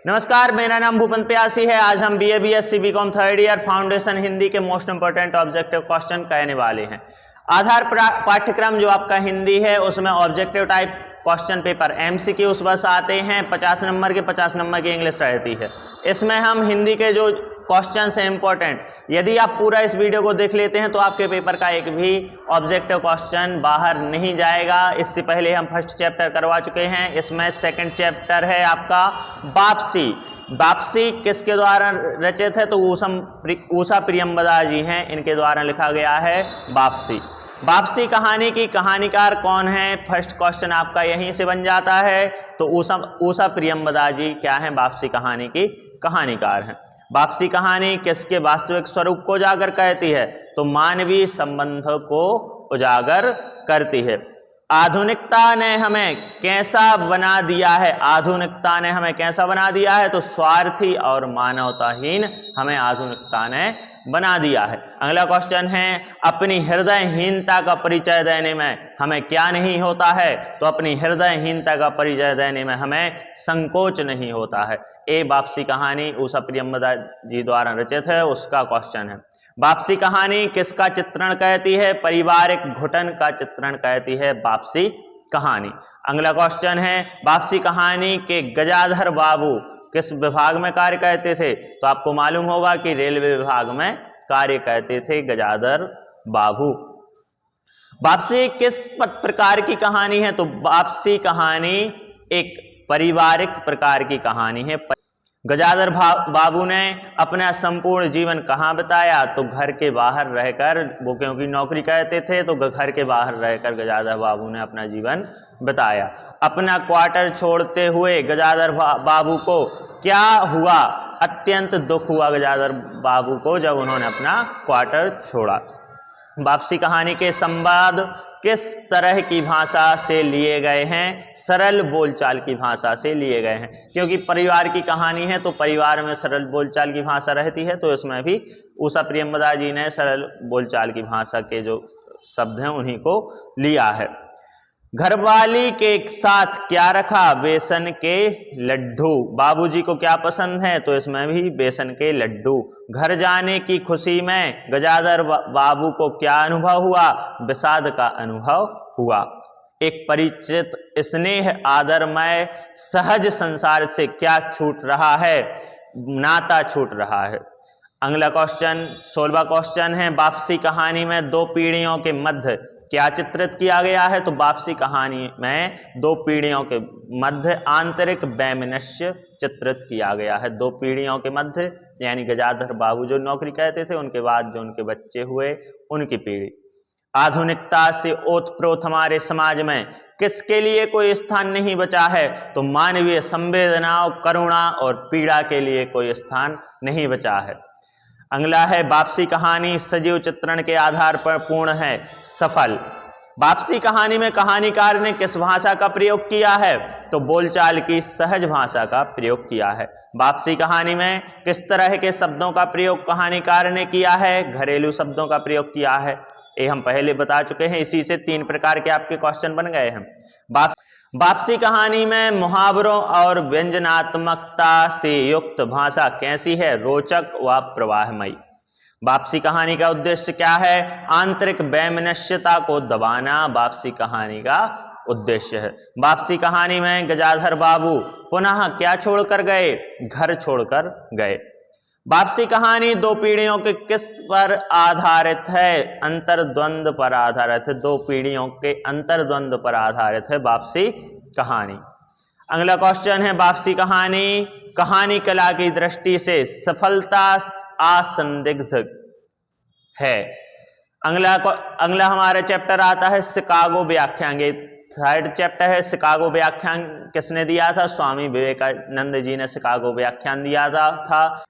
नमस्कार, मेरा नाम भूपन प्यासी है। आज हम BA BSc BCom third year foundation Hindi के मोस्ट इंपोर्टेंट ऑब्जेक्टिव क्वेश्चन कहने वाले हैं। आधार पाठ्यक्रम जो आपका हिंदी है उसमें objective type question paper MCQs बस आते हैं। 50 नंबर की इंग्लिश रहती है। इसमें हम हिंदी के जो क्वेश्चन है इंपॉर्टेंट, यदि आप पूरा इस वीडियो को देख लेते हैं तो आपके पेपर का एक भी ऑब्जेक्टिव क्वेश्चन बाहर नहीं जाएगा। इससे पहले हम फर्स्ट चैप्टर करवा चुके हैं। इसमें सेकंड चैप्टर है आपका वापसी। वापसी किसके द्वारा रचित है? तो ऊषा प्रियंवदा जी हैं, इनके द्वारा लिखा गया है वापसी। वापसी कहानी की कहानीकार कौन है? फर्स्ट क्वेश्चन आपका यहीं से बन जाता है। तो ऊषा प्रियंवदा जी क्या है? वापसी कहानी की कहानीकार हैं। वापसी कहानी किसके वास्तविक स्वरूप को उजागर करती है? तो मानवीय संबंध को उजागर करती है। आधुनिकता ने हमें कैसा बना दिया है? आधुनिकता ने हमें कैसा बना दिया है? तो स्वार्थी और मानवताहीन हमें आधुनिकता ने बना दिया है। अगला क्वेश्चन है, अपनी हृदयहीनता का परिचय देने में हमें क्या नहीं होता है? तो अपनी हृदयहीनता का परिचय देने में हमें संकोच नहीं होता है। ए वापसी कहानी ऊषा प्रियंवदा जी द्वारा रचित है, उसका क्वेश्चन है। वापसी कहानी किसका चित्रण कहती है? पारिवारिक घुटन का चित्रण कहती है वापसी कहानी। अगला क्वेश्चन है, वापसी कहानी के गजाधर बाबू किस विभाग में कार्य करते थे? तो आपको मालूम होगा कि रेलवे विभाग में कार्य करते थे गजाधर बाबू। वापसी किस प्रकार की कहानी है? तो वापसी कहानी एक पारिवारिक प्रकार की कहानी है। गजाधर बाबू ने अपना संपूर्ण जीवन कहाँ बिताया? तो घर के बाहर रहकर, वो क्योंकि नौकरी करते थे तो घर के बाहर रहकर गजाधर बाबू ने अपना जीवन बिताया। अपना क्वार्टर छोड़ते हुए गजाधर बाबू को क्या हुआ? अत्यंत दुख हुआ गजाधर बाबू को जब उन्होंने अपना क्वार्टर छोड़ा। वापसी कहानी के संवाद किस तरह की भाषा से लिए गए हैं? सरल बोलचाल की भाषा से लिए गए हैं, क्योंकि परिवार की कहानी है तो परिवार में सरल बोलचाल की भाषा रहती है। तो इसमें भी ऊषा प्रियंवदा जी ने सरल बोलचाल की भाषा के जो शब्द हैं उन्हीं को लिया है। घरवाली के साथ क्या रखा? बेसन के लड्डू। बाबूजी को क्या पसंद है? तो इसमें भी बेसन के लड्डू। घर जाने की खुशी में गजाधर बाबू को क्या अनुभव हुआ? विषाद का अनुभव हुआ। एक परिचित स्नेह आदरमय सहज संसार से क्या छूट रहा है? नाता छूट रहा है। अगला क्वेश्चन 16वां क्वेश्चन है, वापसी कहानी में दो पीढ़ियों के मध्य क्या चित्रित किया गया है? तो वापसी कहानी में दो पीढ़ियों के मध्य आंतरिक वैमनस्य चित्रित किया गया है। दो पीढ़ियों के मध्य यानी गजाधर बाबू जो नौकरी करते थे, उनके बाद जो उनके बच्चे हुए, उनकी पीढ़ी। आधुनिकता से ओतप्रोत हमारे समाज में किसके लिए कोई स्थान नहीं बचा है? तो मानवीय संवेदनाओं, करुणा और पीड़ा के लिए कोई स्थान नहीं बचा है। अगला है, वापसी कहानी सजीव चित्रण के आधार पर पूर्ण है, सफल। वापसी कहानी में कहानीकार ने किस भाषा का प्रयोग किया है? तो बोलचाल की सहज भाषा का प्रयोग किया है। वापसी कहानी में किस तरह के शब्दों का प्रयोग कहानीकार ने किया है? घरेलू शब्दों का प्रयोग किया है। ये हम पहले बता चुके हैं। इसी से 3 प्रकार के आपके क्वेश्चन बन गए हैं। वापसी कहानी में मुहावरों और व्यंजनात्मकता से युक्त भाषा कैसी है? रोचक व प्रवाहमयी। वापसी कहानी का उद्देश्य क्या है? आंतरिक वैमनस्यता को दबाना वापसी कहानी का उद्देश्य है। वापसी कहानी में गजाधर बाबू पुनः क्या छोड़कर गए? घर छोड़कर गए। वापसी कहानी दो पीढ़ियों के किस पर आधारित है? अंतर्द्वंद पर आधारित है। दो पीढ़ियों के अंतर्द्वंद पर आधारित है वापसी कहानी। अगला क्वेश्चन है, वापसी कहानी कहानी कला की दृष्टि से सफलता असंदिग्ध है। अगला हमारा चैप्टर आता है शिकागो व्याख्यान। ये थर्ड चैप्टर है। शिकागो व्याख्यान किसने दिया था? स्वामी विवेकानंद जी ने शिकागो व्याख्यान दिया था।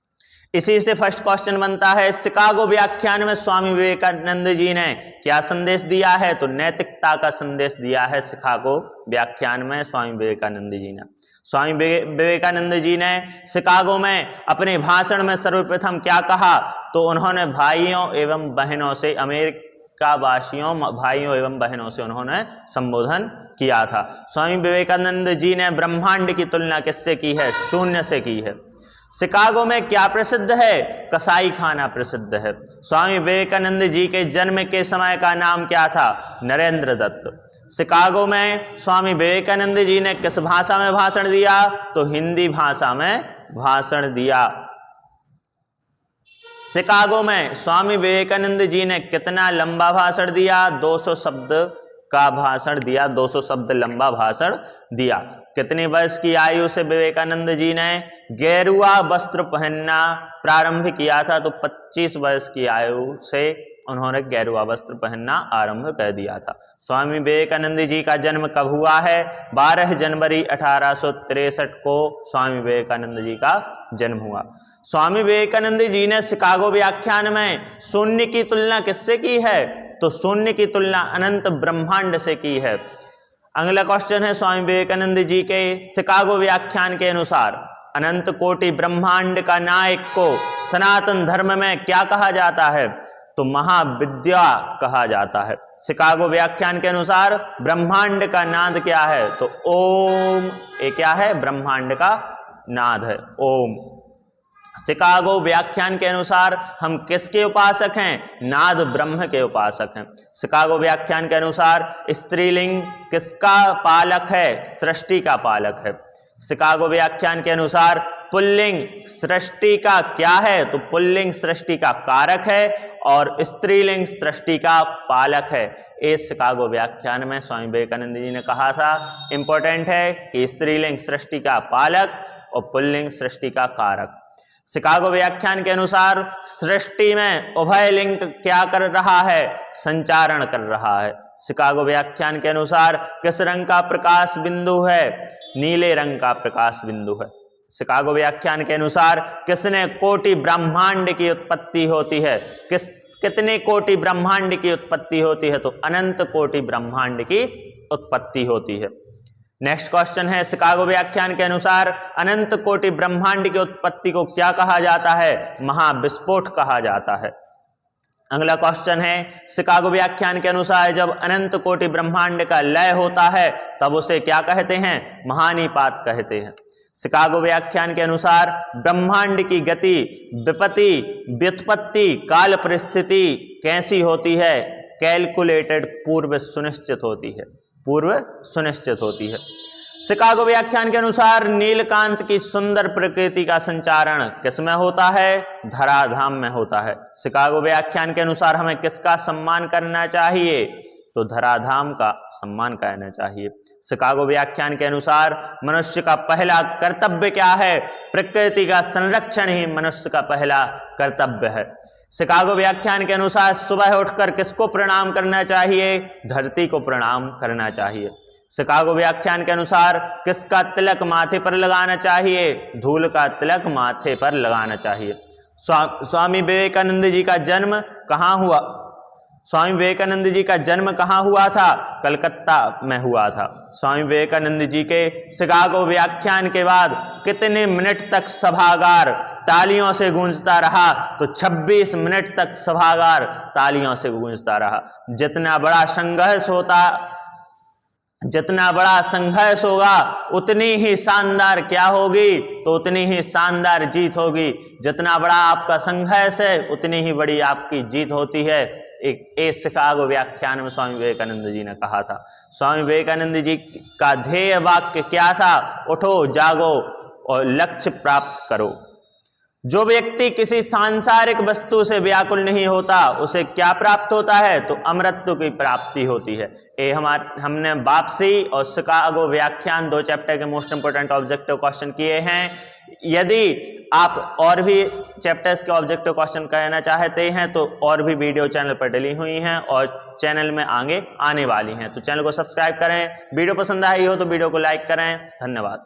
इसी से फर्स्ट क्वेश्चन बनता है, शिकागो व्याख्यान में स्वामी विवेकानंद जी ने क्या संदेश दिया है? तो नैतिकता का संदेश दिया है शिकागो व्याख्यान में स्वामी विवेकानंद जी ने। स्वामी विवेकानंद जी ने शिकागो में अपने भाषण में सर्वप्रथम क्या कहा? तो उन्होंने भाइयों एवं बहनों से, अमेरिका वासियों भाइयों एवं बहनों से उन्होंने संबोधन किया था। स्वामी विवेकानंद जी ने ब्रह्मांड की तुलना किससे की है? शून्य से की है। शिकागो में क्या प्रसिद्ध है? कसाई खाना प्रसिद्ध है। स्वामी विवेकानंद जी के जन्म के समय का नाम क्या था? नरेंद्र दत्त। शिकागो में स्वामी विवेकानंद जी ने किस भाषा में भाषण दिया? तो हिंदी भाषा में भाषण दिया। शिकागो में स्वामी विवेकानंद जी ने कितना लंबा भाषण दिया? 200 शब्द का भाषण दिया, 200 शब्द लंबा भाषण दिया। कितने वर्ष की आयु से विवेकानंद जी ने गेरुआ वस्त्र पहनना प्रारंभ किया था? तो 25 वर्ष की आयु से उन्होंने गेरुआ वस्त्र पहनना आरंभ कर दिया था। स्वामी विवेकानंद जी का जन्म कब हुआ है? 12 जनवरी 1863 को स्वामी विवेकानंद जी का जन्म हुआ। स्वामी विवेकानंद जी ने शिकागो व्याख्यान में शून्य की तुलना किससे की है? तो शून्य की तुलना अनंत ब्रह्मांड से की है। अगला क्वेश्चन है, स्वामी विवेकानंद जी के शिकागो व्याख्यान के अनुसार अनंत कोटि ब्रह्मांड का नायक को सनातन धर्म में क्या कहा जाता है? तो महाविद्या कहा जाता है। शिकागो व्याख्यान के अनुसार ब्रह्मांड का नाद क्या है? तो ओम। ये क्या है? ब्रह्मांड का नाद है, ओम। शिकागो व्याख्यान के अनुसार हम किसके उपासक हैं? नाद ब्रह्म के उपासक हैं। शिकागो व्याख्यान के अनुसार स्त्रीलिंग किसका पालक है? सृष्टि का पालक है। शिकागो व्याख्यान के अनुसार पुल्लिंग सृष्टि का क्या है? तो पुल्लिंग सृष्टि का कारक है और स्त्रीलिंग सृष्टि का पालक है। इस शिकागो व्याख्यान में स्वामी विवेकानंद जी ने कहा था, इंपॉर्टेंट है कि स्त्रीलिंग सृष्टि का पालक और पुल्लिंग सृष्टि का कारक। शिकागो व्याख्यान के अनुसार सृष्टि में उभय लिंग क्या कर रहा है? संचारण कर रहा है। शिकागो व्याख्यान के अनुसार किस रंग का प्रकाश बिंदु है? नीले रंग का प्रकाश बिंदु है। शिकागो व्याख्यान के अनुसार किसने कोटि ब्रह्मांड की उत्पत्ति होती है? कितने कोटि ब्रह्मांड की उत्पत्ति होती है? तो अनंत कोटि ब्रह्मांड की उत्पत्ति होती है। नेक्स्ट क्वेश्चन है, शिकागो व्याख्यान के अनुसार अनंत कोटि ब्रह्मांड की उत्पत्ति को क्या कहा जाता है? महाविस्फोट कहा जाता है। अगला क्वेश्चन है, शिकागो व्याख्यान के अनुसार जब अनंत कोटि ब्रह्मांड का लय होता है तब उसे क्या कहते हैं? महानिपात कहते हैं। शिकागो व्याख्यान के अनुसार ब्रह्मांड की गति, विपत्ति, व्युत्पत्ति, काल परिस्थिति कैसी होती है? कैलकुलेटेड, पूर्व सुनिश्चित होती है, पूर्व सुनिश्चित होती है। शिकागो व्याख्यान के अनुसार नीलकांत की सुंदर प्रकृति का संचारण किसमें होता है? धराधाम में होता है। शिकागो व्याख्यान के अनुसार हमें किसका सम्मान करना चाहिए? तो धराधाम का सम्मान करना चाहिए। शिकागो व्याख्यान के अनुसार मनुष्य का पहला कर्तव्य क्या है? प्रकृति का संरक्षण ही मनुष्य का पहला कर्तव्य है। शिकागो व्याख्यान के अनुसार सुबह उठकर किसको प्रणाम करना चाहिए? धरती को प्रणाम करना चाहिए। शिकागो व्याख्यान के अनुसार किसका तिलक माथे पर लगाना चाहिए? धूल का तिलक माथे पर लगाना चाहिए। स्वामी विवेकानंद जी का जन्म कहाँ हुआ? स्वामी विवेकानंद जी का जन्म कहाँ हुआ था? कलकत्ता में हुआ था। स्वामी विवेकानंद जी के शिकागो व्याख्यान के बाद कितने मिनट तक सभागार तालियों से गूंजता रहा? तो 26 मिनट तक सभागार तालियों से गूंजता रहा। जितना बड़ा संघर्ष होगा उतनी ही शानदार क्या होगी? तो उतनी ही शानदार जीत होगी। जितना बड़ा आपका संघर्ष है उतनी ही बड़ी आपकी जीत होती है। एक शिकागो व्याख्यान में स्वामी विवेकानंद जी ने कहा था। स्वामी विवेकानंद जी का ध्येय वाक्य क्या था? उठो, जागो और लक्ष्य प्राप्त करो। जो व्यक्ति किसी सांसारिक वस्तु से व्याकुल नहीं होता उसे क्या प्राप्त होता है? तो अमरत्व की प्राप्ति होती है। ये हमने वापसी और शिकागो व्याख्यान 2 चैप्टर के मोस्ट इंपोर्टेंट ऑब्जेक्टिव क्वेश्चन किए हैं। यदि आप और भी चैप्टर्स के ऑब्जेक्टिव क्वेश्चन करना चाहते हैं तो और भी वीडियो चैनल पर डली हुई हैं और चैनल में आगे आने वाली हैं, तो चैनल को सब्सक्राइब करें। वीडियो पसंद आई हो तो वीडियो को लाइक करें। धन्यवाद।